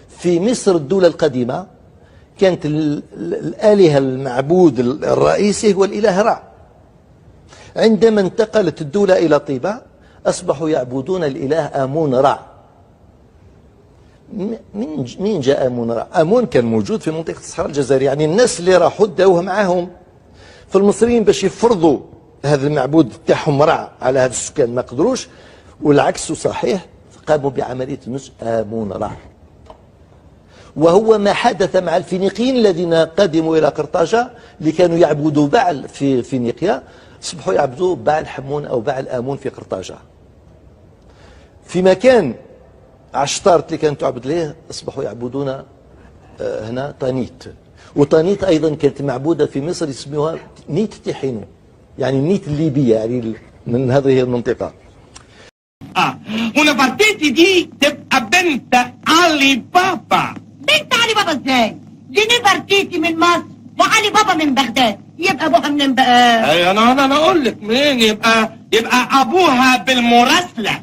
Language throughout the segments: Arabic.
في مصر الدولة القديمة كانت الآلهة المعبود الرئيسي هو الإله رع. عندما انتقلت الدولة إلى طيبة أصبحوا يعبدون الإله آمون رع. مين جاء آمون رع؟ آمون كان موجود في منطقة الصحراء الجزائرية، يعني الناس اللي راحوا داوه معاهم. فالمصريين باش يفرضوا هذا المعبود تاعهم رع على هذا السكان ما قدروش، والعكس صحيح، قاموا بعملية نسج آمون رع. وهو ما حدث مع الفينيقيين الذين قدموا إلى قرطاجة اللي كانوا يعبدوا بعل في فينيقيا، أصبحوا يعبدوا بعل حمون أو بعل آمون في قرطاجة. في مكان عشتارت اللي كانت تعبد ليه أصبحوا يعبدون هنا طانيت. وطانيت أيضا كانت معبودة في مصر يسموها نيت تيحينو، يعني النيت الليبية، يعني من هذه المنطقة. una partiti دي تبقى بنت علي بابا. بنت علي بابا ازاي؟ دي نفرتيتي من مصر وعلي بابا من بغداد، يبقى ابوها منين بقى؟ اي انا اقول لك منين. يبقى ابوها بالمراسله.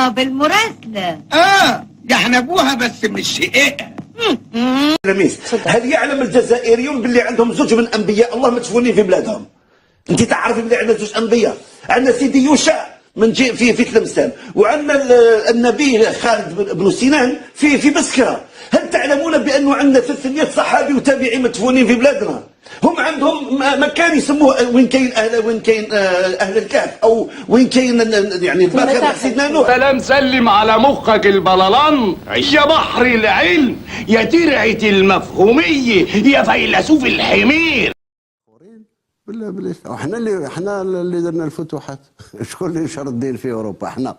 بالمراسله. يعني ابوها بس مش شقيقه. هل يعلم الجزائريون باللي عندهم زوج من انبياء الله مدفونين في بلادهم؟ انت تعرفي باللي عندنا زوج انبياء؟ عندنا سيدي يوشع من جي في تلمسان، وعندنا النبي خالد بن سنان في بسكرة. هل تعلمون بأنه عندنا 300 صحابي وتابعي مدفونين في بلادنا؟ هم عندهم مكان يسموه وين كاين أهل الكهف، أو وين كاين يعني الباخر سيدنا نوح. سلام سلم على مخك البلالان يا بحر العلم يا ترعة المفهومية يا فيلسوف الحمير. بالله احنا اللي درنا الفتوحات. شكون اللي نشر الدين في اوروبا؟ احنا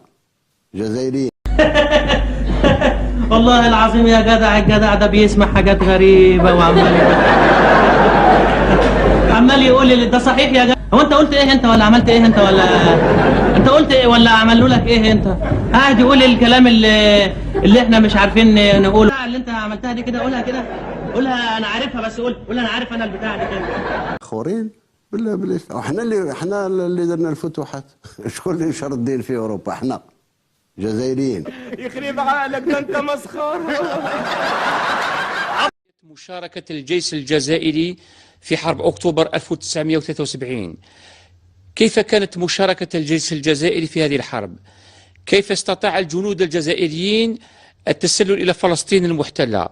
جزائريين. والله العظيم يا جدع، الجدع ده بيسمع حاجات غريبه عمال يقول لي ده صحيح يا جدع. هو انت قلت ايه انت، ولا عملت ايه انت، ولا انت قلت ايه، ولا عملوا لك ايه انت؟ قاعد يقول الكلام اللي احنا مش عارفين نقوله. اللي انت عملتها دي كده قولها كده، قولها انا عارفها، بس قول انا عارف انا البتاع دي كده. خورين بالله احنا اللي درنا الفتوحات. شكون اللي نشر الدين في اوروبا؟ احنا جزائريين. يخرب عقلك ده انت مسخره. مشاركة الجيش الجزائري في حرب أكتوبر 1973. كيف كانت مشاركة الجيش الجزائري في هذه الحرب؟ كيف استطاع الجنود الجزائريين التسلل إلى فلسطين المحتلة؟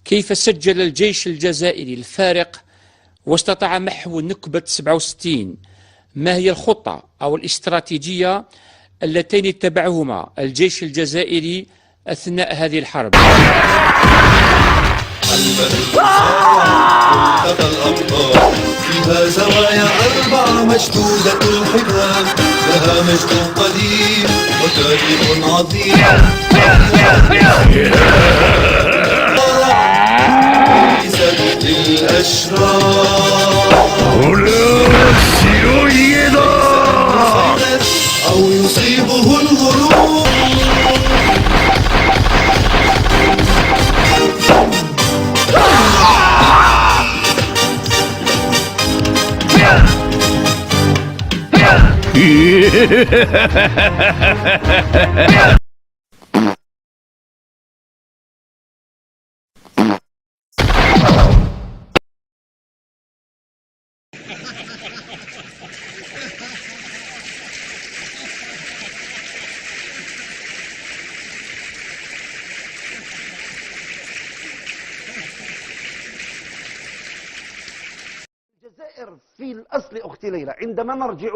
كيف سجل الجيش الجزائري الفارق واستطاع محو نكبة 67؟ ما هي الخطة أو الاستراتيجية اللتين اتبعهما الجيش الجزائري أثناء هذه الحرب؟ ملتقى الأبطال فيها زوايا 4 مشدودة الحكام، لها مجد قديم وتاريخ عظيم. ليست للأشرار أو يصيبه الغرور. الجزائر في الأصل أختي ليلى عندما نرجع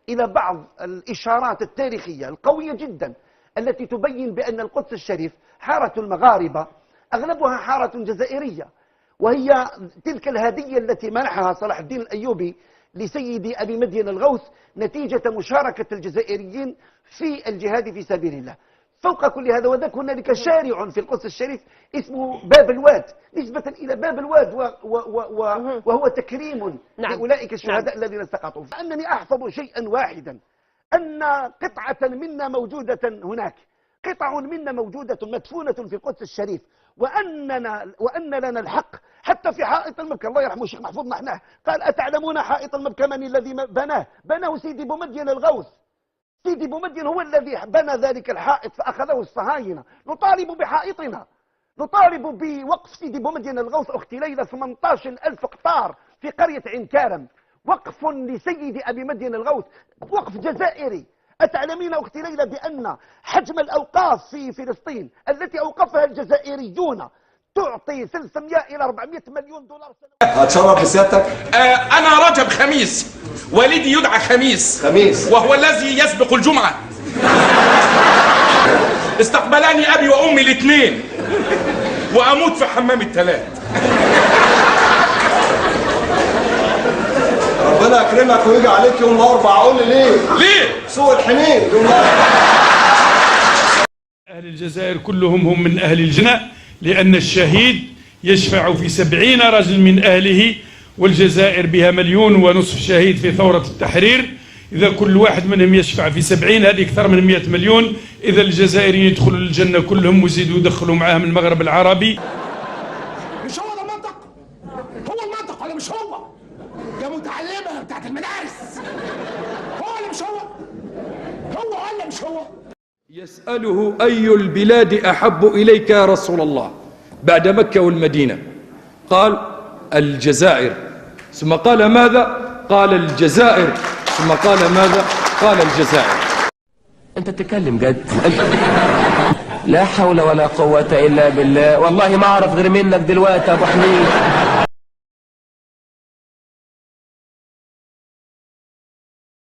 إلى بعض الإشارات التاريخية القوية جدا التي تبين بأن القدس الشريف حارة المغاربة أغلبها حارة جزائرية، وهي تلك الهدية التي منحها صلاح الدين الأيوبي لسيدي أبي مدين الغوث نتيجة مشاركة الجزائريين في الجهاد في سبيل الله. فوق كل هذا وذاك هنالك شارع في القدس الشريف اسمه باب الواد نسبة إلى باب الواد وهو تكريم لأولئك الشهداء الذين سقطوا. فأنني أحفظ شيئا واحدا، أن قطعة منا موجودة هناك، قطع منا موجودة مدفونة في القدس الشريف، وأن لنا الحق حتى في حائط المبكى. الله يرحمه الشيخ محفوظ نحناه قال: أتعلمون حائط المبكى من الذي بناه سيدي بومدين الغوث. سيدي بومدين هو الذي بنى ذلك الحائط فأخذه الصهاينة. نطالب بحائطنا، نطالب بوقف سيدي بومدين الغوث أختي ليلى 18,000 قطار في قرية عين كارم، وقف لسيدي أبي مدين الغوث، وقف جزائري. أتعلمين أختي ليلى بأن حجم الأوقاف في فلسطين التي أوقفها الجزائريون تعطي 300 إلى 400 مليون دولار سنويا؟ أتشرف بسيادتك؟ أنا رجب خميس، والدي يدعى خميس وهو الذي يسبق الجمعة. استقبلاني أبي وأمي الاثنين وأموت في حمام الثلاث. ربنا يكرمك ويجي عليك يوم الأربعاء. قول لي ليه؟ سوق الحمير يوم أهل الجزائر كلهم هم من أهل الجنة، لأن الشهيد يشفع في 70 رجل من أهله، والجزائر بها 1.5 مليون شهيد في ثورة التحرير. إذا كل واحد منهم يشفع في 70 هذه أكثر من 100 مليون. إذا الجزائريين يدخلوا الجنة كلهم ويزيدوا يدخلوا معاهم المغرب العربي. مش هو ده المنطق؟ هو المنطق ولا مش هو؟ يا متعلمة بتاعت المدارس، هو ولا مش هو؟ هو ولا مش هو؟ يسأله أي البلاد أحب إليك يا رسول الله بعد مكة والمدينة؟ قال الجزائر. ثم قال ماذا؟ قال الجزائر. ثم قال ماذا؟ قال الجزائر. انت تتكلم جد؟ لا حول ولا قوة الا بالله، والله ما اعرف غير منك دلوقتي يا ابو حميد.